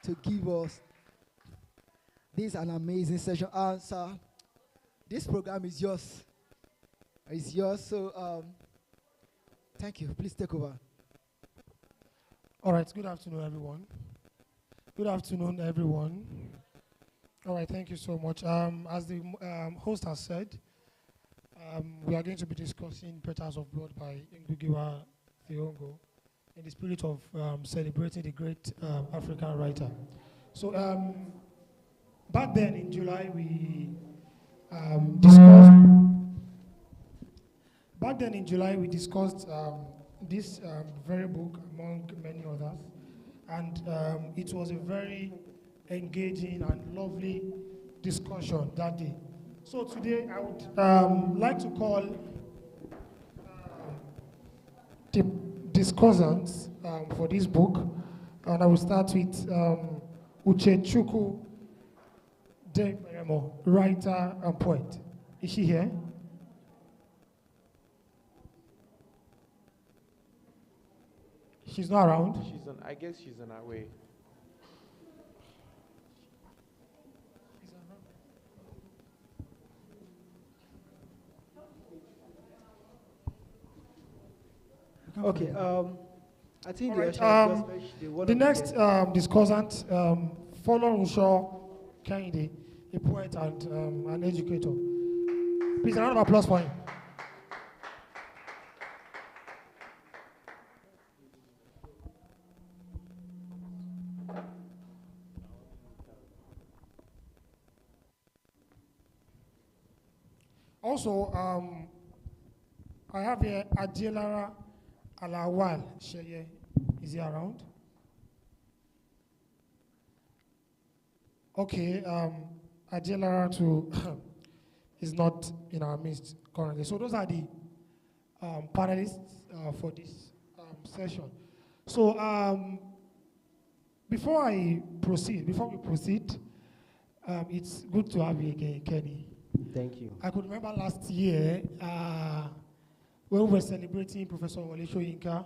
to give us this an amazing session. Sir, this program is yours. It's yours. So thank you. Please take over. All right. Good afternoon, everyone. Good afternoon, everyone. All right. Thank you so much. As the host has said, we are going to be discussing Petals of Blood by Ngugi in the spirit of celebrating the great African writer. So back then in July, we discussed this very book among many others, and it was a very engaging and lovely discussion that day. So today I would like to call the discussants for this book, and I will start with Uchechukwu, Deiperemo, writer and poet. Is she here? She's not around? I guess she's on her way. Okay, I think the next discussant, Folorunsho Kehinde, a poet and an educator. Please, a round of applause for him. Also, I have here Ajelara Al-Awwal Seye. Is he around? Okay, Ajelara too is not in our midst currently. So those are the panelists for this session. So before we proceed, it's good to have you again, Kenny. Thank you. I could remember last year when we were celebrating Professor Wole Soyinka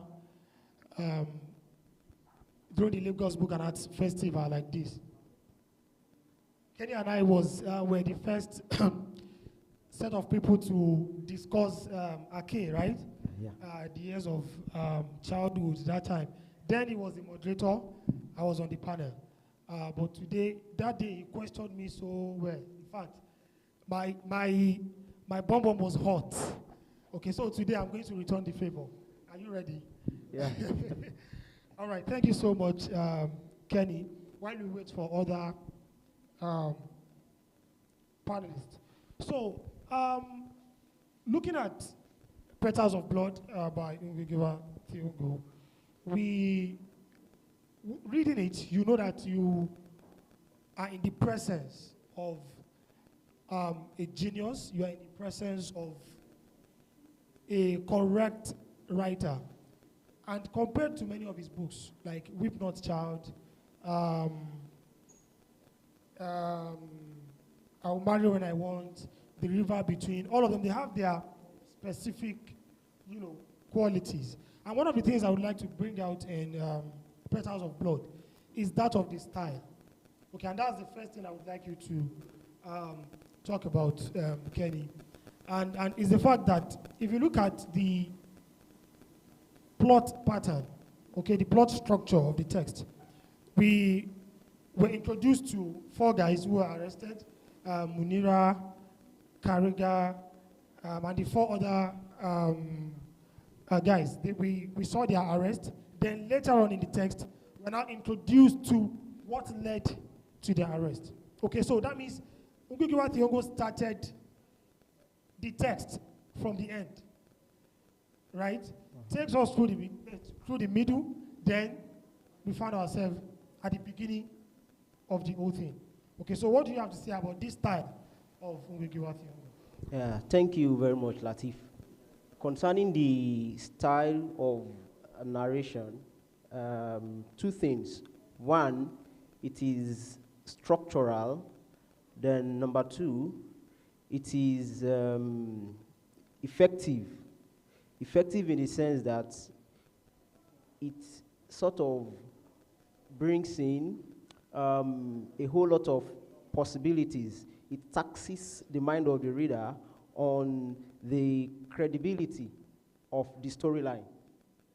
during the Lagos Book and Arts Festival like this. Kenny and I were the first set of people to discuss Ake, right? Yeah. The years of childhood that time. Then he was the moderator. I was on the panel. But that day, he questioned me so well. In fact, my bum was hot. Okay, so today I'm going to return the favor. Are you ready? Yeah. All right, thank you so much, Kenny. While we wait for other panelists. So, looking at Petals of Blood by Ngugi, reading it, you know that you are in the presence of a genius. You are in the presence of a correct writer. And compared to many of his books, like Weep Not Child, I'll Marry When I Want, The River Between, all of them, they have their specific, qualities. And one of the things I would like to bring out in Petals of Blood is that of the style. Okay, and that's the first thing I would like you to talk about, Kenny. And it's the fact that if you look at the plot pattern, okay, the plot structure of the text, we were introduced to 4 guys who were arrested, Munira, Kariga, and the 4 other guys. We saw their arrest. Then later on in the text, we're now introduced to what led to their arrest. Okay, so that means Ngugi started the text from the end, right? Takes us through the middle, then we find ourselves at the beginning of the whole thing. Okay, so what do you have to say about this style of Ngugi? Yeah, thank you very much, Latif. Concerning the style of narration, 2 things. One, it is structural. Then number 2, it is effective. Effective in the sense that it sort of brings in a whole lot of possibilities. It taxes the mind of the reader on the credibility of the storyline.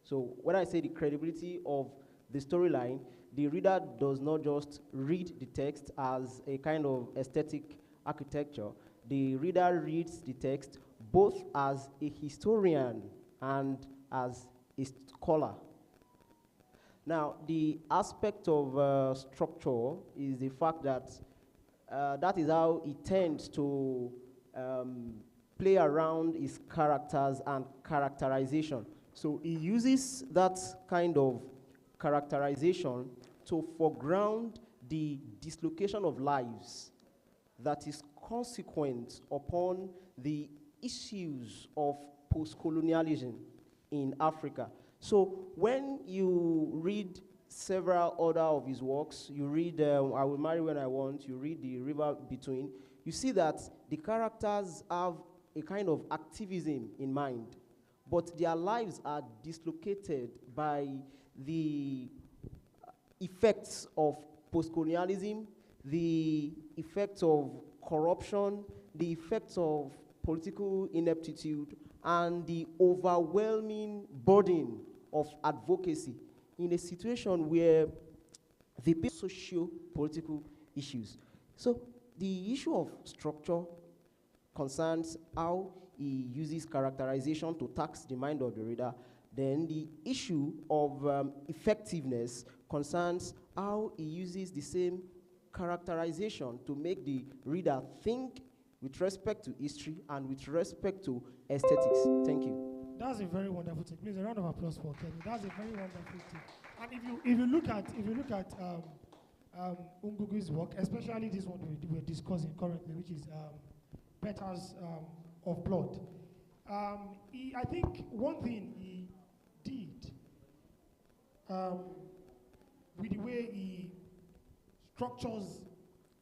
So when I say the credibility of the storyline, the reader does not just read the text as a kind of aesthetic architecture. The reader reads the text both as a historian and as a scholar. Now, the aspect of structure is the fact that that is how he tends to play around his characters and characterization. So he uses that kind of characterization to foreground the dislocation of lives that is consequent upon the issues of post-colonialism in Africa. So when you read several other of his works, you read I Will Marry When I Want, you read The River Between, you see that the characters have a kind of activism in mind, but their lives are dislocated by the effects of post-colonialism, the effects of corruption, the effects of political ineptitude, and the overwhelming burden of advocacy in a situation where the socio-political issues. So the issue of structure concerns how he uses characterization to tax the mind of the reader. Then the issue of effectiveness concerns how he uses the same characterization to make the reader think with respect to history and with respect to aesthetics. Thank you. That's a very wonderful thing. Please, a round of applause for Kenny. That's a very wonderful thing. And if you look at Ngugi's work, especially this one we're discussing currently, which is Petals of Blood. I think one thing he did with the way he structures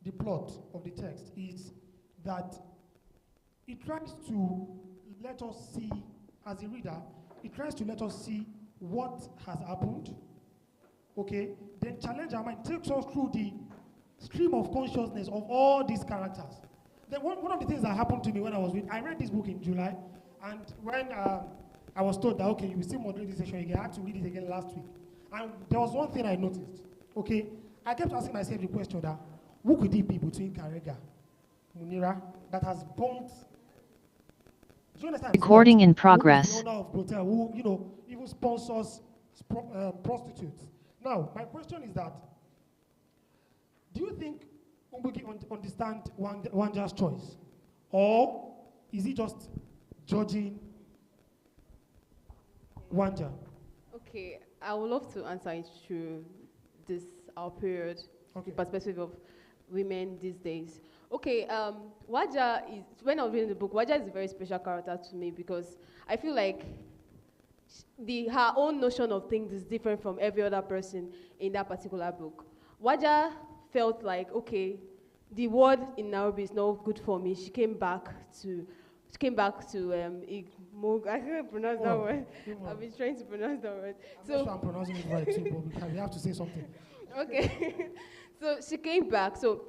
the plot of the text is that it tries to let us see, as a reader, it tries to let us see what has happened, okay? Then challenge our mind, takes us through the stream of consciousness of all these characters. Then one of the things that happened to me when I read this book in July, and when I was told that, okay, you will still moderate this session again, I had to read it again last week. And there was one thing I noticed, okay? I kept asking myself the question that, who could it be between Karega, Munira, that has burnt? Do you understand? Recording in progress. Who is the owner of Hotel, who, even sponsors prostitutes. Now, my question is that, do you think Ngugi understands Wanja's choice? Or is he just judging Wanja? Okay, I would love to answer it through this, our period, the perspective of women these days. Okay, Waja is, when I was reading the book, Waja is a very special character to me because I feel like her own notion of things is different from every other person in that particular book. Waja felt like, okay, the word in Nairobi is not good for me. She came back to Igmog. I can't pronounce that word. I've been trying to pronounce that word. I'm not sure I'm pronouncing it right too, but we have to say something. Okay. So she came back. So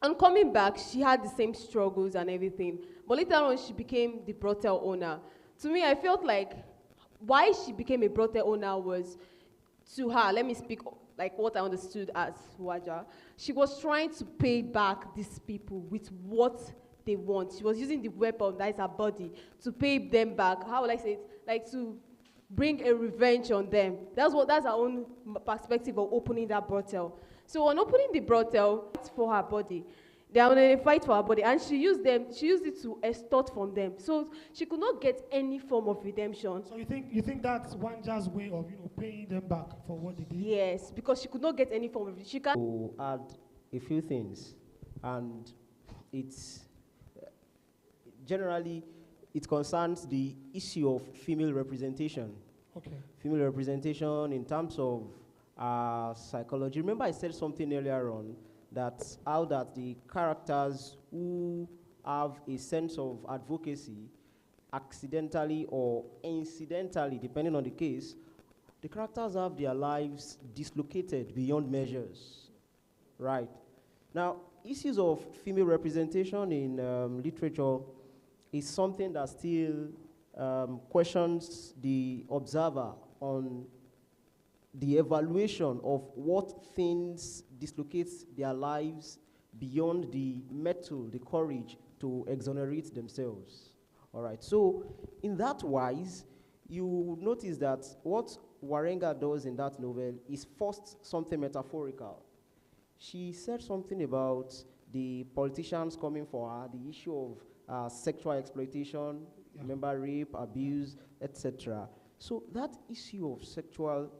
on coming back, she had the same struggles and everything. But later on, she became the brothel owner. To me, I felt like why she became a brothel owner was, to her, let me speak like what I understood as Waja. She was trying to pay back these people with what they want. She was using the weapon, that is her body, to pay them back. How would I say it? Like to bring a revenge on them. That's her own perspective of opening that brothel. So on opening the brothel, it's for her body. They are on a fight for her body, and she used it to extort from them. So she could not get any form of redemption. So you think that's Wanja's way of paying them back for what they did? Yes, because she could not get any form of it. She can't. To add a few things, and it's generally it concerns the issue of female representation. Okay. Female representation in terms of psychology. Remember I said something earlier on that how that the characters who have a sense of advocacy accidentally or incidentally, depending on the case, the characters have their lives dislocated beyond measures. Right. Now, issues of female representation in literature is something that still questions the observer on the evaluation of what things dislocates their lives beyond the mettle, the courage to exonerate themselves. All right. So, in that wise, you notice that what Warenga does in that novel is first something metaphorical. She said something about the politicians coming for her, the issue of sexual exploitation, remember rape, abuse, etc. So that issue of sexual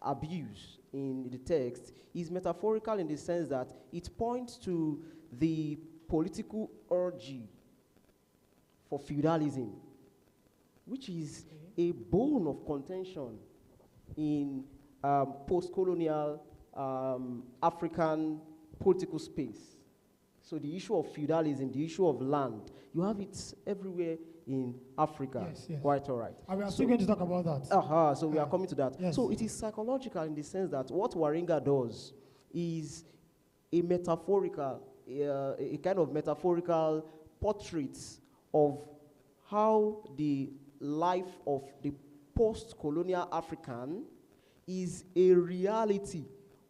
abuse in the text is metaphorical in the sense that it points to the political urge for feudalism, which is a bone of contention in post-colonial African political space. So the issue of feudalism, the issue of land, you have it everywhere in Africa. Yes, yes. Quite all right. And we are still going to talk about that. So we are coming to that. Yes. So it is psychological in the sense that what Warenga does is a metaphorical, a kind of metaphorical portrait of how the life of the post-colonial African is a reality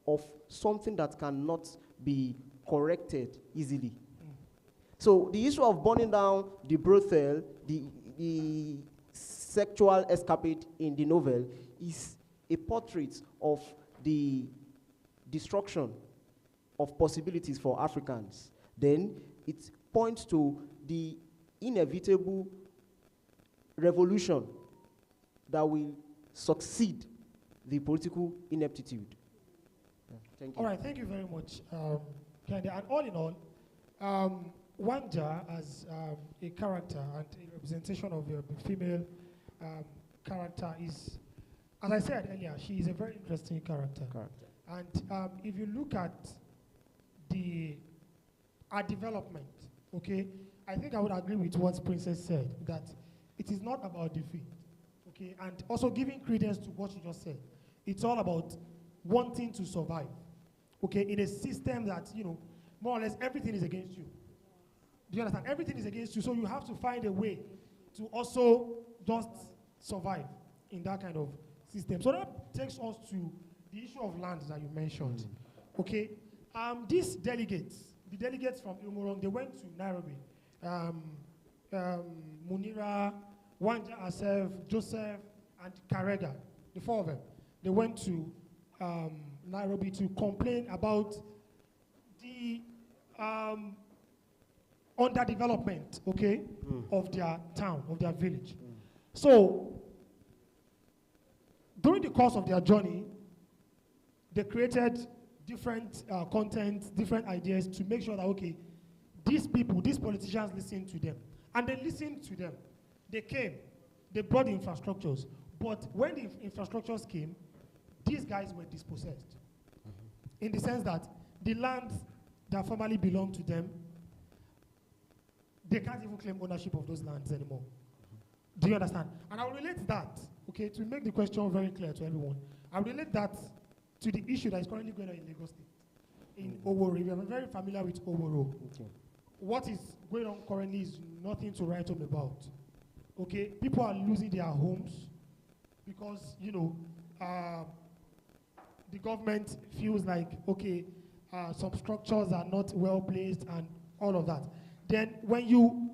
of something that cannot be corrected easily. So the issue of burning down the brothel, the sexual escapade in the novel is a portrait of the destruction of possibilities for Africans. Then it points to the inevitable revolution that will succeed the political ineptitude. Thank you. All right, thank you very much, Kehinde. And all in all, Wanja as a character and a representation of a female character is, as I said earlier, she is a very interesting character. And if you look at our development, okay, I think I would agree with what Princess said, that it is not about defeat, okay, and also giving credence to what she just said. It's all about wanting to survive, okay, in a system that, you know, more or less everything is against you. Do you understand? Everything is against you, so you have to find a way to also just survive in that kind of system. So that takes us to the issue of land that you mentioned, okay? These delegates, the delegates from Ilmorong, they went to Nairobi. Munira, Wanja herself, Joseph, and Karega, the four of them, they went to Nairobi to complain about the underdevelopment, okay, of their town, of their village. So, during the course of their journey, they created different content, different ideas to make sure that, okay, these people, these politicians listen to them. And they listened to them. They came, they brought the infrastructures. But when the infrastructures came, these guys were dispossessed. In the sense that the land that formerly belonged to them, they can't even claim ownership of those lands anymore. Do you understand? And I will relate that, okay, to make the question very clear to everyone. I will relate that to the issue that is currently going on in Lagos State, in Oworo. We are very familiar with Oworo. Okay. What is going on currently is nothing to write home about. Okay, people are losing their homes because, you know, the government feels like, okay, some structures are not well placed and all of that. Then when you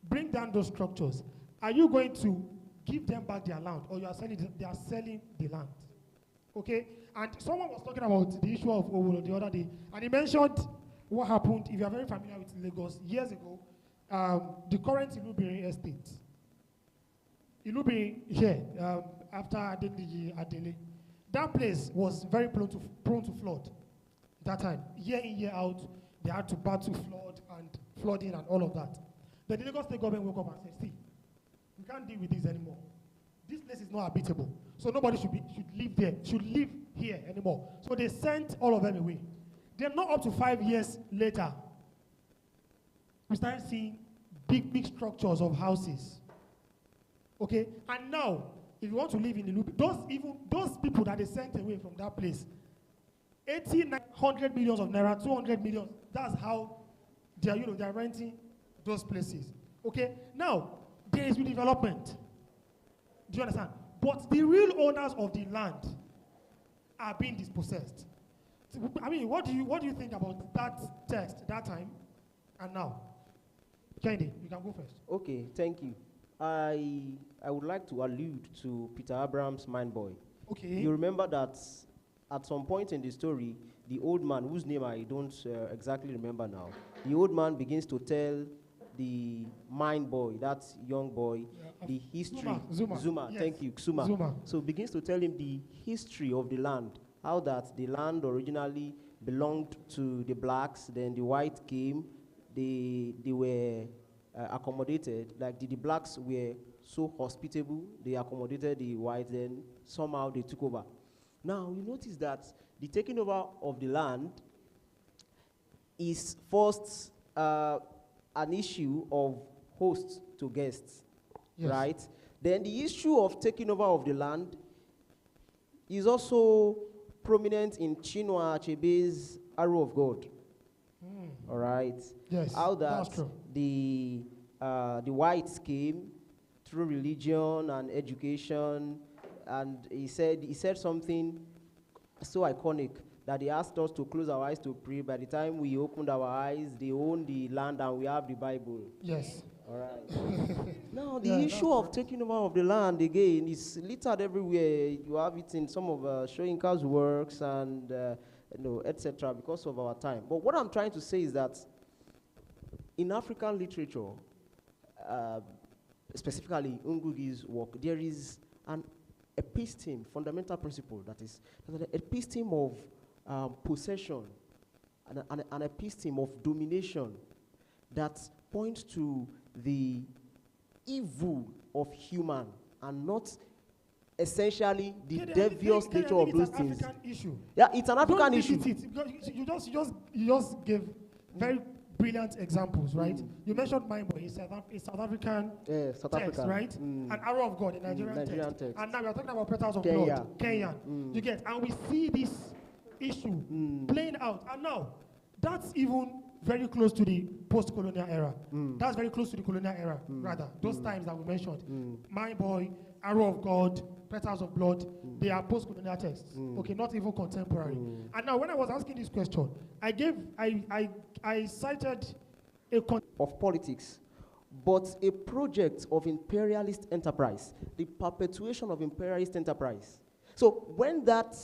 bring down those structures, are you going to give them back their land, or you are selling they are selling the land? Okay, and someone was talking about the issue of Owolo the other day, and he mentioned what happened, if you are very familiar with Lagos, years ago, the current Ilubiri estate. Ilubiri here, after Adele, that place was very prone to flood that time. Year in, year out, they had to battle flood and flooding and all of that. But the Lagos State government woke up and said, see, we can't deal with this anymore. This place is not habitable. So nobody should live there, should live here anymore. So they sent all of them away. Then not up to 5 years later, we started seeing big structures of houses. Okay? And now, if you want to live in the loop, those people that they sent away from that place, 80, 100 millions of naira, 200 million. That's how they are, they're renting those places. Okay? Now, there is redevelopment. Do you understand? But the real owners of the land are being dispossessed. I mean, what do you think about that text, that time, and now? Kehinde, you can go first. Okay, thank you. I would like to allude to Peter Abraham's Mind Boy. Okay. You remember that at some point in the story, the old man, whose name I don't exactly remember now, the old man begins to tell the mind boy, that young boy, the history. Zuma, yes. Thank you, Zuma. So begins to tell him the history of the land, how that the land originally belonged to the blacks, then the white came, they were accommodated, like the blacks were so hospitable, they accommodated the whites, then somehow they took over. Now, you notice that the taking over of the land is first an issue of host to guests, yes. Right? Then the issue of taking over of the land is also prominent in Chinua Achebe's Arrow of God. All right? Yes, how that that's true. The whites came through religion and education, and he said something so iconic that he asked us to close our eyes to pray. By the time we opened our eyes, they own the land and we have the Bible. Yes. All right. Now, the issue of taking over of the land, again, is littered everywhere. You have it in some of Shoyinka's works and, etc., because of our time. But what I'm trying to say is that in African literature, specifically Ngugi's work, there is an episteme, fundamental principle, that is an episteme of possession, an episteme of domination that points to the evil of human and not essentially the devious nature of those things. It's an African issue. Yeah, it's an African issue. You just gave very brilliant examples, right? You mentioned Mind Boy, it's South African text, right? An Arrow of God, a Nigerian text. And now we are talking about Petals of Blood, Kenyan. You get, and we see this issue playing out. And now, that's even very close to the post-colonial era. That's very close to the colonial era, rather. Those times that we mentioned. Mind Boy, Arrow of God, Petals of Blood, they are post-colonial texts. Okay, not even contemporary. And now, when I was asking this question, I cited of politics, but a project of imperialist enterprise, the perpetuation of imperialist enterprise. So when that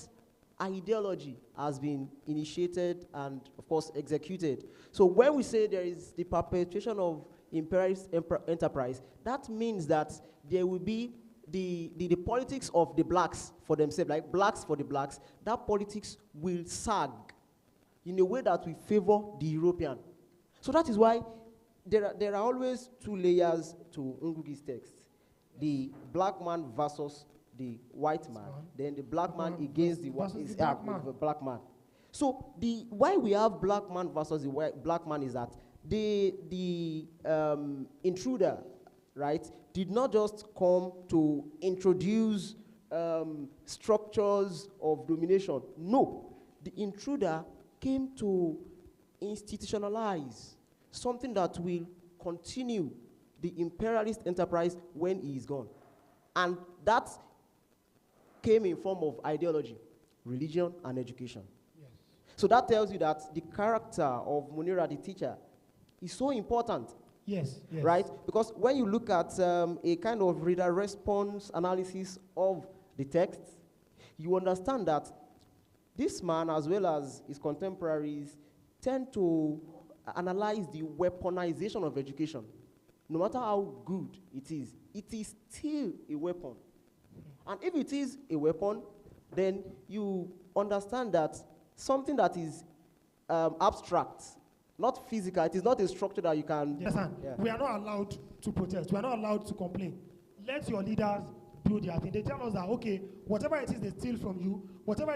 ideology has been initiated and, of course, executed, so when we say there is the perpetuation of imperialist enterprise, that means that there will be the politics of the blacks for themselves, like blacks for the blacks. That politics will sag in a way that will favor the European. So that is why there are always two layers to Ngugi's text. The black man versus the white man, then the black man against the black man. So why we have black man versus the black man is that the intruder, right, did not just come to introduce structures of domination. No, the intruder came to institutionalize something that will continue the imperialist enterprise when he is gone. And that came in form of ideology, religion, and education. Yes. So that tells you that the character of Munira, the teacher, is so important. Yes, yes. Right? Because when you look at a kind of reader response analysis of the text, you understand that this man, as well as his contemporaries, tend to analyze the weaponization of education. No matter how good it is still a weapon. And if it is a weapon, then you understand that something that is abstract, not physical, it is not a structure that you can... Yes, yeah. We are not allowed to protest. We are not allowed to complain. Let your leaders do their thing. They tell us that, okay, whatever it is they steal from you, whatever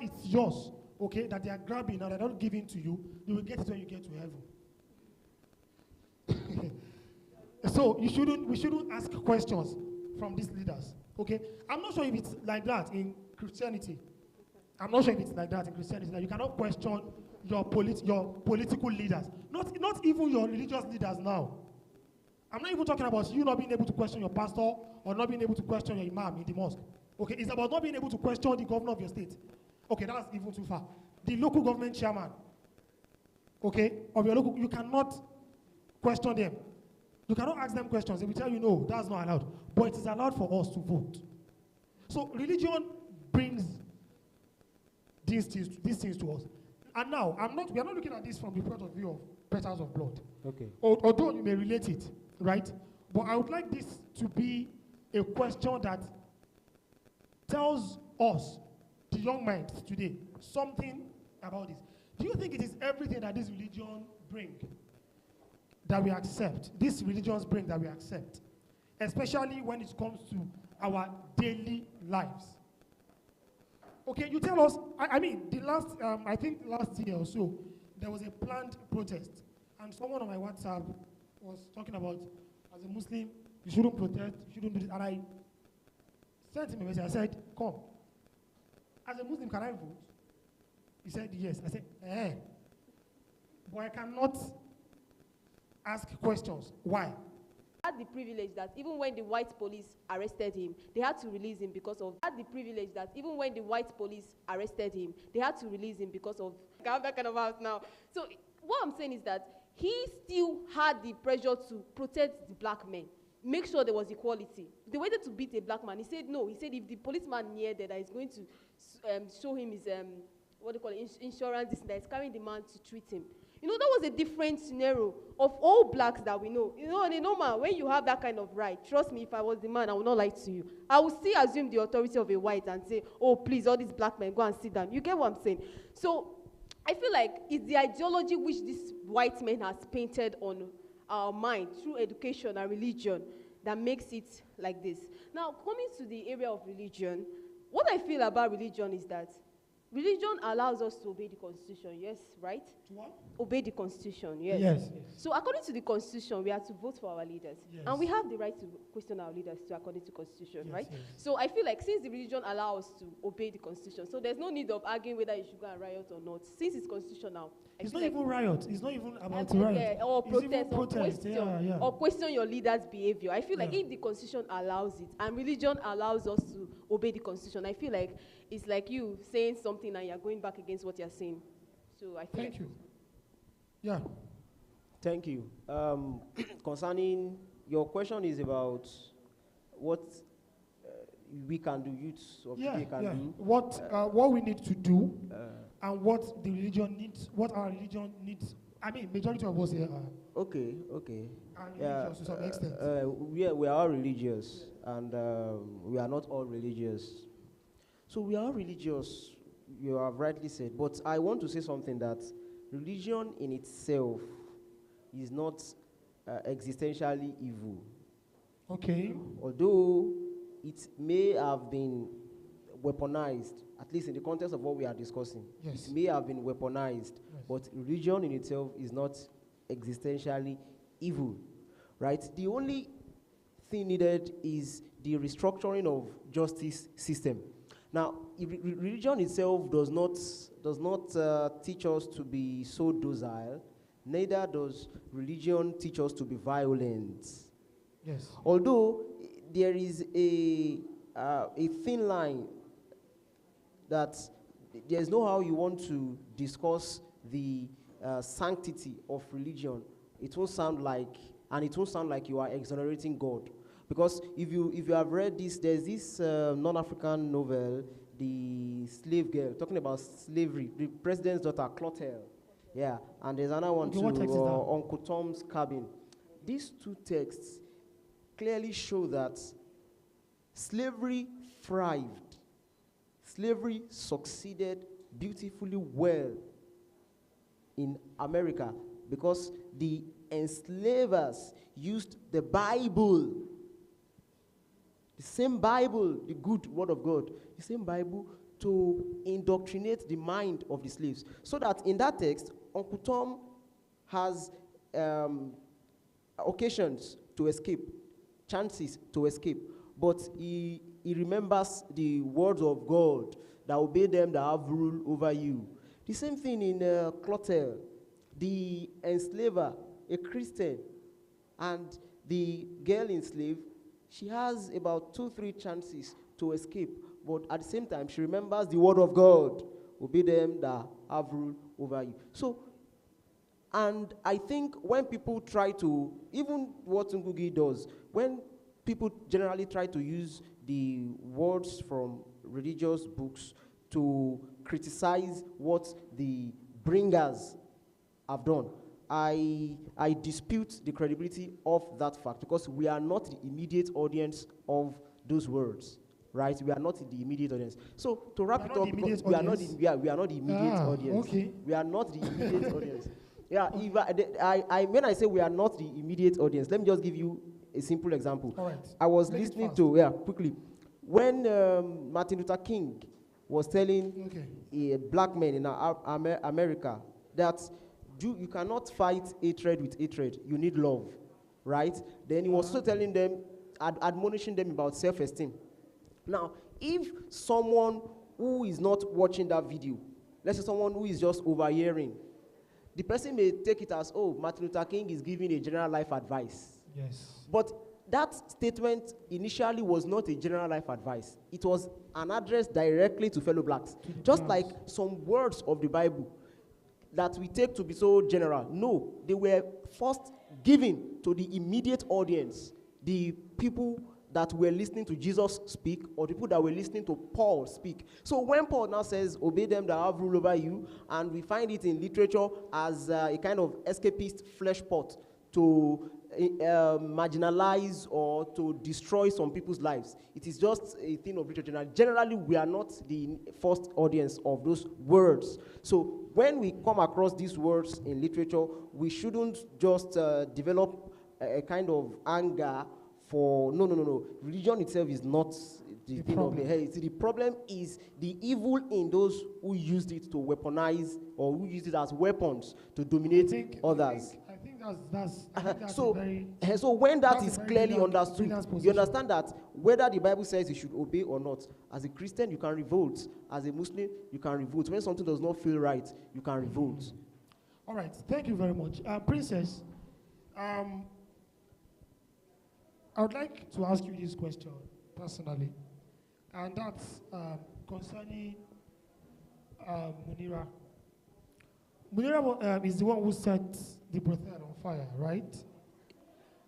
it's yours, okay, that they are grabbing and they're not giving to you, you will get it when you get to heaven. So we shouldn't ask questions from these leaders, okay? I'm not sure if it's like that in Christianity. I'm not sure if it's like that in Christianity. Like you cannot question your political leaders. Not even your religious leaders now. I'm not even talking about you not being able to question your pastor or not being able to question your imam in the mosque. Okay, it's about not being able to question the governor of your state. Okay, that's even too far. The local government chairman, okay, of your local, you cannot question them. You cannot ask them questions. They will tell you, no, that's not allowed. But it is allowed for us to vote. So religion brings these things to us. And now, we are not looking at this from the point of view of petals of blood. Okay. Although you may relate it, right? But I would like this to be a question that tells us, the young minds today, something about this. Do you think it is everything that this religion brings that we accept? These religions bring that we accept, especially when it comes to our daily lives. Okay, you tell us, I mean, I think last year or so, there was a planned protest, and someone on my WhatsApp was talking about, as a Muslim, you shouldn't protest, you shouldn't do this, and I sent him a message. I said, come. As a Muslim, can I vote? He said, yes. I said, but I cannot ask questions. Why? Had the privilege that even when the white police arrested him, they had to release him because of. Had the privilege that even when the white police arrested him, they had to release him because of. I have that kind of house now. So what I'm saying is that he still had the pressure to protect the black men, make sure there was equality. They wanted to beat a black man. He said no. He said if the policeman near there that is going to show him his what do you call it, insurance, this, that is carrying the man to treat him. You know, that was a different scenario of all blacks that we know. You know, on a normal, when you have that kind of right, trust me, if I was the man, I would not lie to you. I would still assume the authority of a white and say, oh, please, all these black men, go and sit down. You get what I'm saying? So I feel like it's the ideology which this white man has painted on our mind through education and religion that makes it like this. Now, coming to the area of religion, what I feel about religion is that religion allows us to obey the Constitution, yes, right? To what? Obey the Constitution, yes. Yes. So according to the Constitution, we have to vote for our leaders. Yes. And we have the right to question our leaders too, according to Constitution, Yes, right? yes. So I feel like since the religion allows us to obey the Constitution, so there's no need of arguing whether you should go and riot or not. Since it's constitutional, It's not even riot. It's not even about yeah, riot. or It's even protest, protest. or question your leader's behavior. I feel like Yeah. if the Constitution allows it and religion allows us to obey the Constitution, I feel like it's like you saying something and you're going back against what you're saying. So I feel Thank you. Yeah. Thank you. Concerning your question is about what we can do, youths of today can do. What we need to do and what the religion needs, what our religion needs. I mean, majority of us here are. Okay. Are religious to some extent. We are all religious, and we are not all religious. So we are all religious, you have rightly said, but I want to say something that religion in itself is not existentially evil. Okay. Although it may have been weaponized, at least in the context of what we are discussing. Yes. It may have been weaponized, but religion in itself is not existentially evil, right? The only thing needed is the restructuring of justice system. Now, religion itself does not teach us to be so docile. Neither does religion teach us to be violent. Yes. Although there is a thin line that there's no how you want to discuss the sanctity of religion. It won't sound like you are exonerating God. Because if you have read this, there's this non-African novel, The Slave Girl, talking about slavery, the president's daughter, Clotel. Yeah, and there's another one too, Uncle Tom's Cabin. These two texts clearly show that slavery thrived. Slavery succeeded beautifully well in America because the enslavers used the Bible, the same Bible, the good word of God, the same Bible to indoctrinate the mind of the slaves. So that in that text, Uncle Tom has occasions to escape, chances to escape, but he remembers the words of God that obey them that have rule over you. The same thing in Clotel. The enslaver, a Christian, and the girl enslaved, she has about 2-3 chances to escape, but at the same time, she remembers the word of God. Obey them that have rule over you. So, and I think when people try to, even what Ngugi does, when people generally try to use the words from religious books to criticize what the bringers have done, I dispute the credibility of that fact, because we are not the immediate audience of those words, right? We are not the immediate audience. So to wrap it up, we are not the immediate audience. Okay. We are not the immediate audience. Yeah, if when I say we are not the immediate audience, let me just give you a simple example. All right. I was Make it listening fast. to, quickly, when Martin Luther King was telling a black man in America that you cannot fight hatred with hatred, you need love, right? Then he was also telling them, admonishing them about self-esteem. Now, if someone who is not watching that video, let's say someone who is just overhearing, the person may take it as, oh, Martin Luther King is giving a general life advice. Yes. But that statement initially was not a general life advice. It was an address directly to fellow blacks. Just like some words of the Bible that we take to be so general. No, they were first given to the immediate audience, the people that were listening to Jesus speak, or the people that were listening to Paul speak. So when Paul now says, obey them that have rule over you, and we find it in literature as a kind of escapist flesh pot to marginalize or to destroy some people's lives. It is just a thing of literature. Generally, we are not the first audience of those words. So when we come across these words in literature, we shouldn't just develop a kind of anger for, no. Religion itself is not the thing of the head. The problem is the evil in those who used it to weaponize, or who used it as weapons to dominate others. I think that's so, very, so when that that's is a very clearly brilliant understood, you understand that whether the Bible says you should obey or not, as a Christian, you can revolt. As a Muslim, you can revolt. When something does not feel right, you can revolt. All right, thank you very much. Princess, I would like to ask you this question personally, and that's concerning Munira. Munira is the one who set the brothel on fire, right?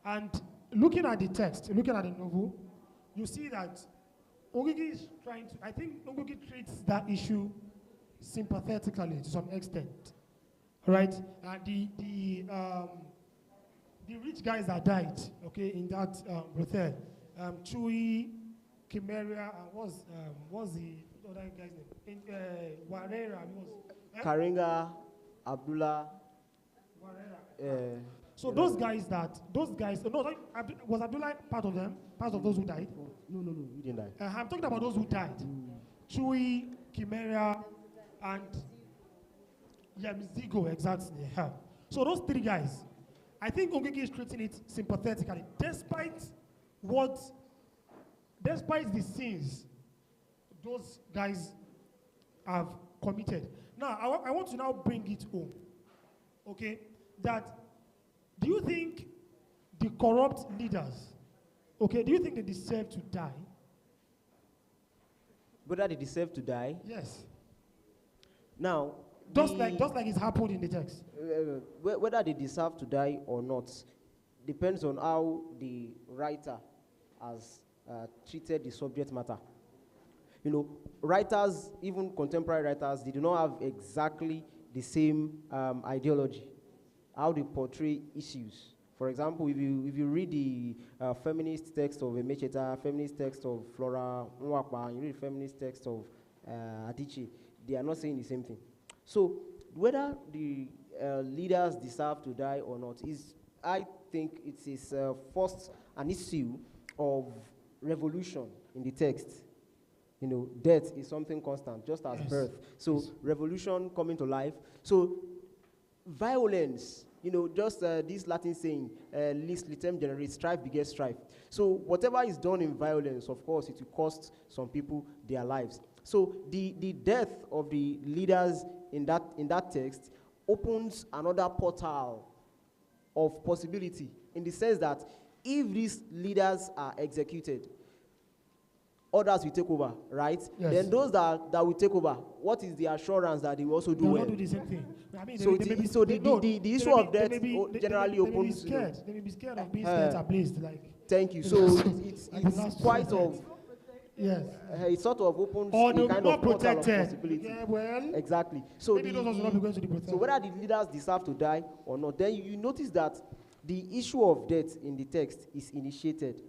And looking at the text, looking at the novel, you see that Ngugi is trying to, I think Ngugi treats that issue sympathetically to some extent, right? The rich guys that died, okay, in that brothel, Chui, Kimeria, and what's the other guy's name? Warera, Karinga, Abdullah. Warera. So those guys, was Abdullah part of them? Part of those who died? No, he didn't die. I'm talking about those who died. Chui, Kimeria, and Yamzigo, exactly. Yeah. So those three guys, I think Ngugi is treating it sympathetically, despite the sins those guys have committed. Now, I want to now bring it home, okay? That, do you think the corrupt leaders, okay, do you think they deserve to die? Whether they deserve to die? Yes. Now, just like it's happened in the text. Whether they deserve to die or not depends on how the writer has treated the subject matter. You know, writers, even contemporary writers, they do not have exactly the same ideology, how they portray issues. For example, if you read the feminist text of Emecheta, feminist text of Flora Nwakpa, and you read the feminist text of Adichie, they are not saying the same thing. So whether the leaders deserve to die or not is, I think it is first an issue of revolution in the text. You know, death is something constant, just as birth. So revolution coming to life. So violence, you know, just this Latin saying, lis litem generates, strife begets strife. So whatever is done in violence, of course, it will cost some people their lives. So the death of the leaders in that text opens another portal of possibility, in the sense that if these leaders are executed, others will take over, right? Yes. Then those that will take over, what is the assurance that they will also do They will well? not do the same thing. I mean, So the issue of death generally opens. They may be scared of being set ablaze. Thank you. So it's quite of. Yes. It sort of opens or a they'll kind be of more portal of protected. possibility. Yeah, well. Exactly. So maybe those ones will not be going to the protect. so whether the leaders deserve to die or not, then you notice that the issue of death in the text is initiated.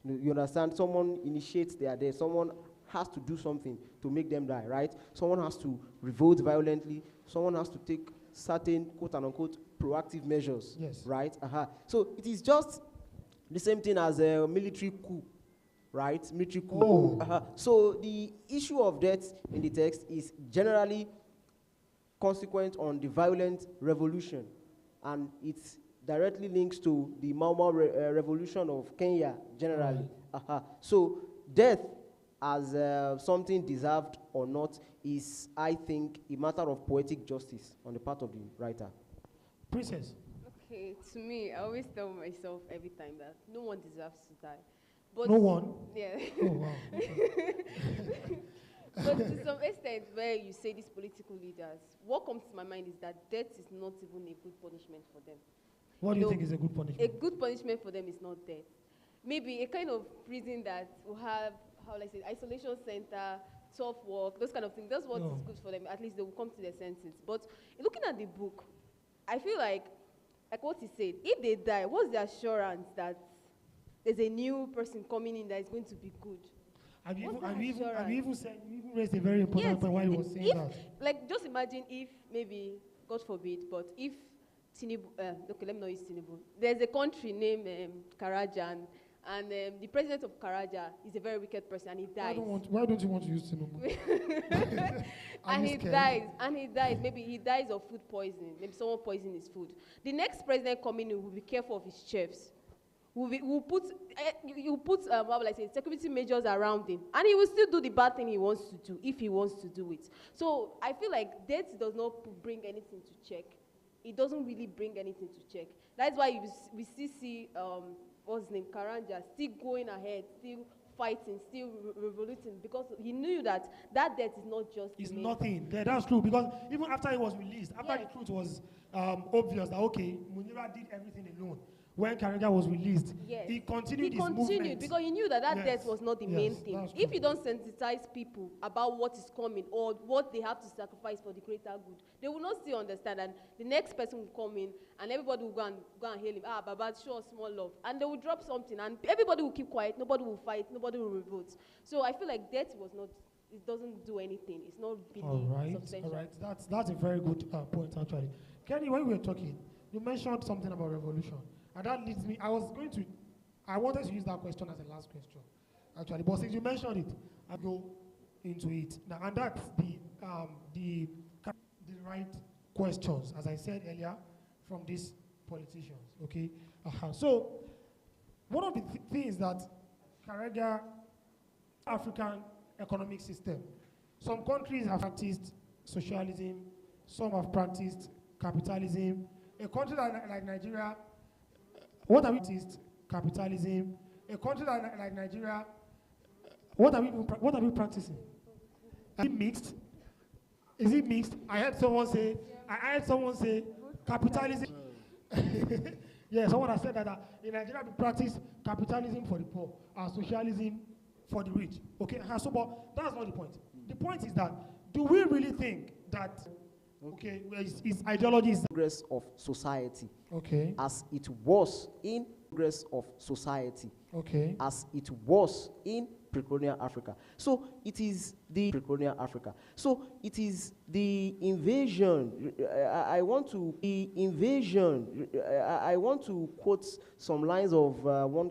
You understand? Someone initiates their death. Someone has to do something to make them die, right? Someone has to revolt violently. Someone has to take certain quote-unquote proactive measures, yes, right? So it is just the same thing as a military coup, right? Military coup. So the issue of death in the text is generally consequent on the violent revolution, and it directly links to the Mau Mau revolution of Kenya generally. So death as something deserved or not is, I think, a matter of poetic justice on the part of the writer. Princess. Okay, to me, I always tell myself every time that no one deserves to die. But no one? Yeah. Oh, wow. But to some extent, where you say these political leaders, what comes to my mind is that death is not even a good punishment for them. What do you think is a good punishment? A good punishment for them is not death. Maybe a kind of prison that will have, how will I say, isolation center, tough work, those kind of things. That's what is good for them. At least they will come to their senses. But looking at the book, I feel like what he said, if they die, what's the assurance that there's a new person coming in that is going to be good? Have you even raised a very important point while you were saying that? Like, just imagine if maybe, God forbid, but if Tinubu, okay, let me not use Tinubu. There's a country named Karajan, and the president of Karaja is a very wicked person, and he dies. Why don't you want to use Tinubu? And he dies. Maybe he dies of food poisoning. Maybe someone poisoned his food. The next president coming in will be careful of his chefs. Will put what will I say, security measures around him, and he will still do the bad thing he wants to do if he wants to do it. So I feel like death does not bring anything to check. It doesn't really bring anything to check. That's why we still see what's his name, Karanja, still going ahead, still fighting, still revoluting, because he knew that death is not just. It's nothing. Yeah, that's true, because even after he was released, after the truth was obvious that okay, Munira did everything alone. When Karanja was released, he continued his movement. Because he knew that death was not the main thing. If you don't sensitize people about what is coming or what they have to sacrifice for the greater good, they will not still understand. And the next person will come in, and everybody will go and hail him. Baba, show us small love. And they will drop something, and everybody will keep quiet. Nobody will fight. Nobody will revolt. So I feel like death was not. It doesn't do anything. It's not really substantial. All right. That's a very good point, actually. Kenny, when we were talking, you mentioned something about revolution. And that leads me, I wanted to use that question as a last question, actually. But since you mentioned it, I'll go into it. Now, and that's the right questions, as I said earlier, from these politicians, okay? So, one of the things that Karega African economic system, some countries have practiced socialism, some have practiced capitalism. A country like Nigeria, what have we practiced? Capitalism. A country like Nigeria, what are we practicing? Is it mixed? Is it mixed? I heard someone say capitalism. Yeah, someone has said that in Nigeria we practice capitalism for the poor and socialism for the rich. Okay, so but that's not the point. The point is that, do we really think that his ideology is progress of society, as it was in progress of society, as it was in pre-colonial Africa. So it is the pre-colonial Africa. So it is the invasion. I want to quote some lines of one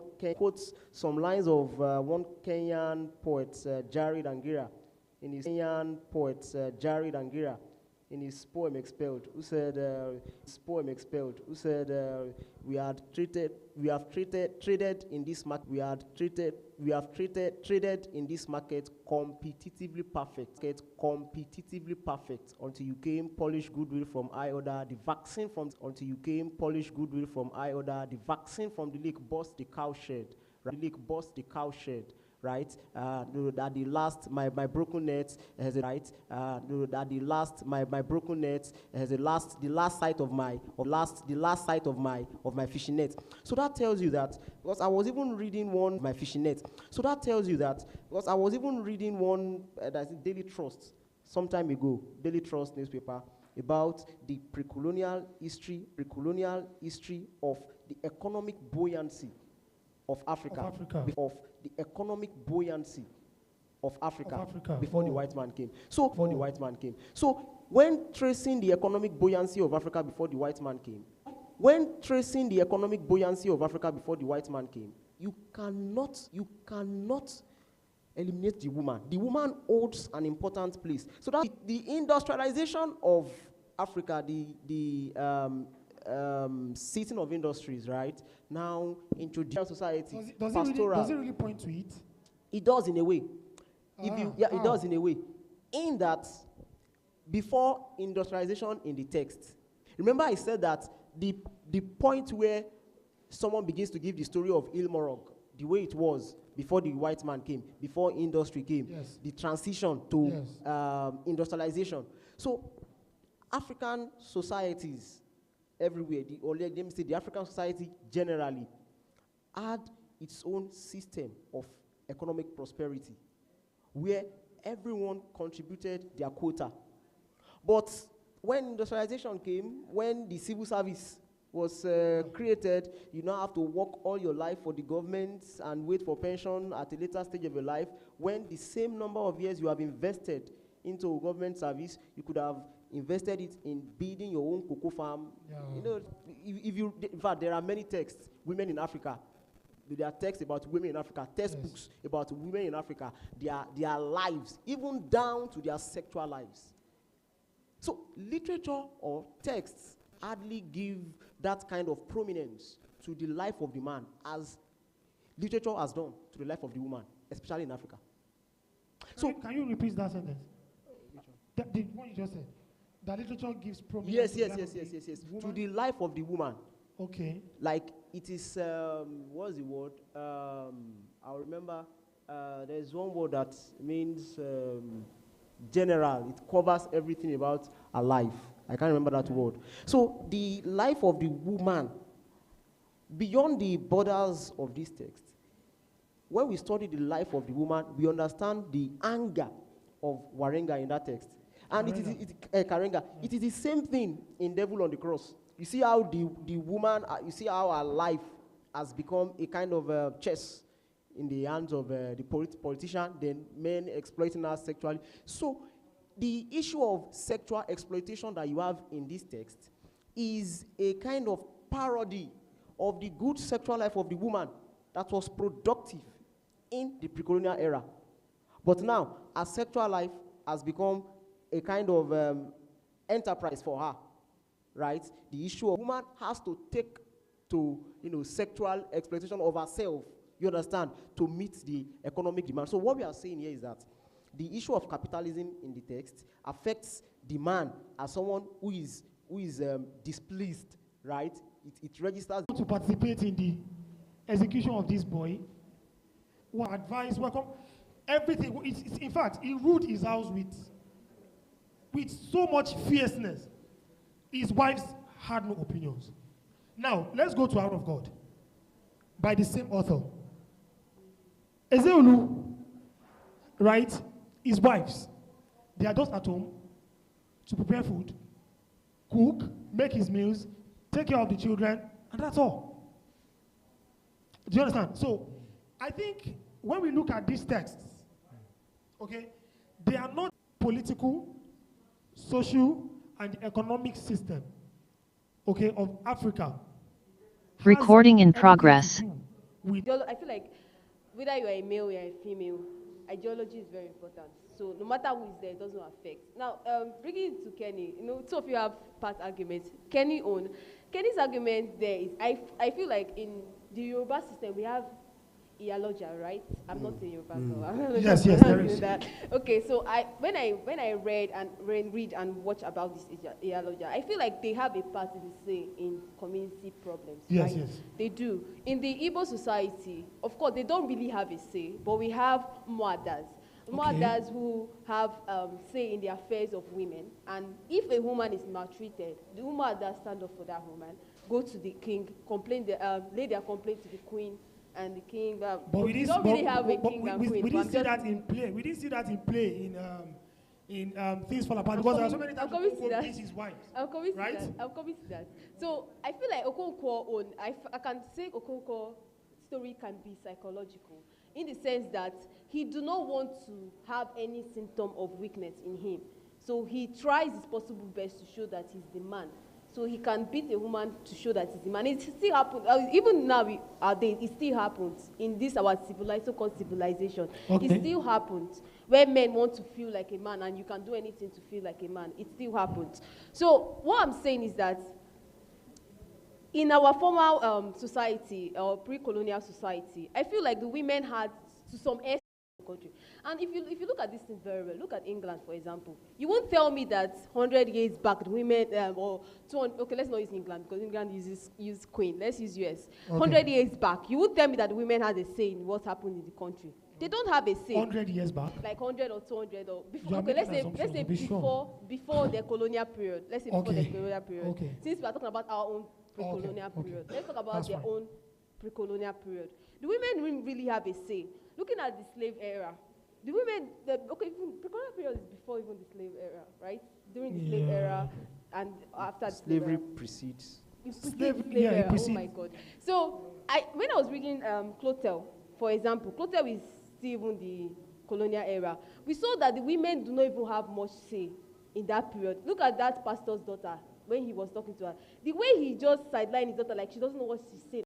Kenyan poet, Jared Angira, in his Kenyan poet, Jared Angira. in his poem Expelled, who said, we have traded in this market, traded in this market competitively perfect until you came polished goodwill from high order, the vaccine from the lake burst the cowshed, right? That the last my broken net has a right. That the last my broken net has the last sight of my fishing net. So that tells you that, because I was even reading one my fishing net. So that tells you that, because I was even reading one that's Daily Trust some time ago, Daily Trust newspaper, about the pre-colonial history of the economic buoyancy of Africa. Of the economic buoyancy of Africa, before the white man came. So, when tracing the economic buoyancy of Africa before the white man came, you cannot eliminate the woman. The woman holds an important place. So that the industrialization of Africa, the seating of industries, right, now introduced society. Does it really point to it? It does in a way. It does in a way. In that, before industrialization in the text, remember I said that the point where someone begins to give the story of Ilmorog, the way it was before the white man came, before industry came, yes, the transition to industrialization. So African societies everywhere, let me say the African society generally, had its own system of economic prosperity, where everyone contributed their quota. But when industrialization came, when the civil service was created, you now have to work all your life for the government and wait for pension at a later stage of your life, when the same number of years you have invested into government service, you could have invested it in building your own cocoa farm. Yeah. You know, in fact, there are many texts, women in Africa. There are texts about women in Africa, textbooks about women in Africa, their lives, even down to their sexual lives. So literature or texts hardly give that kind of prominence to the life of the man as literature has done to the life of the woman, especially in Africa. Can you repeat that sentence? The one you just said. That literature gives prominence. Yes. To the life of the woman. Okay. Like it is, what's the word? I remember there's one word that means general. It covers everything about a life. I can't remember that word. So the life of the woman, beyond the borders of this text, when we study the life of the woman, we understand the anger of Warenga in that text. And Karenga. It is the same thing in Devil on the Cross. You see how the woman, you see how her life has become a kind of chess in the hands of the politician, then men exploiting her sexually. So the issue of sexual exploitation that you have in this text is a kind of parody of the good sexual life of the woman that was productive in the pre-colonial era. But now, her sexual life has become a kind of enterprise for her, right? The issue of woman has to take to, sexual exploitation of herself, you understand, to meet the economic demand. So what we are saying here is that the issue of capitalism in the text affects the man as someone who is displeased, right? It registers to participate in the execution of this boy. What advice, welcome, everything. In fact, he ruled his house with so much fierceness. His wives had no opinions. Now, let's go to Out of God, by the same author. Ezeolu, right? His wives, they are just at home to prepare food, cook, make his meals, take care of the children, and that's all. Do you understand? So, I think when we look at these texts, okay, they are not political, social, and economic system, okay, of Africa. Recording in progress. I feel like whether you are a male or a female, ideology is very important. So no matter who is there, it doesn't affect. Now, bringing it to Kenny, two of you have part arguments. Kenny's argument there is, I feel like in the Yoruba system, we have Iyaloja, right? I'm not a Yoruba, so I'm not Yes, there is. that. Okay, so when I read and watch about this Iyaloja, I feel like they have a part to say in community problems. Yes, right? yes. They do. In the Igbo society, of course, they don't really have a say, but we have Muadas. Muadas who have say in the affairs of women. And if a woman is maltreated, the Muadas stand up for that woman, go to the king, lay their complaint to the queen, and the king. But we don't really have a king and queen. We didn't see that in play. We didn't see that in play in Things Fall Apart, because there are so many times Okonkwo beats his wife. I'm coming to right? that. I'm coming to that. So I feel like Okonkwo I can say Okonkwo story can be psychological, in the sense that he do not want to have any symptom of weakness in him. So he tries his possible best to show that he's the man. So he can beat a woman to show that he's the man. It still happens. Even now, it still happens in this our so-called civilization. Okay. It still happens where men want to feel like a man, and you can do anything to feel like a man. It still happens. So what I'm saying is that in our formal society, or pre-colonial society, I feel like the women had, to some extent, country. And if you look at this thing very well, look at England, for example. You won't tell me that 100 years back, the women, or 200, okay, let's not use England, because England use queen. Let's use US. Okay. 100 years back, you won't tell me that the women had a say in what happened in the country. They don't have a say. 100 years back? Like 100 or 200 or before. You are Okay, let's making say assumptions, before the colonial period. Let's say before Okay. the colonial period. Okay. Since we are talking about our own pre-colonial Okay. period, let's talk about That's their fine. own pre-colonial period. The women didn't really have a say. Looking at the slave era, the women, even pre-colonial period is before even the slave era, right? During the slave era and after the slave Slavery era. precedes. It precedes. Oh my God. So when I was reading Clotel, for example, Clotel is still even the colonial era. We saw that the women do not even have much say in that period. Look at that pastor's daughter when he was talking to her. The way he just sidelined his daughter, like she doesn't know what she's saying.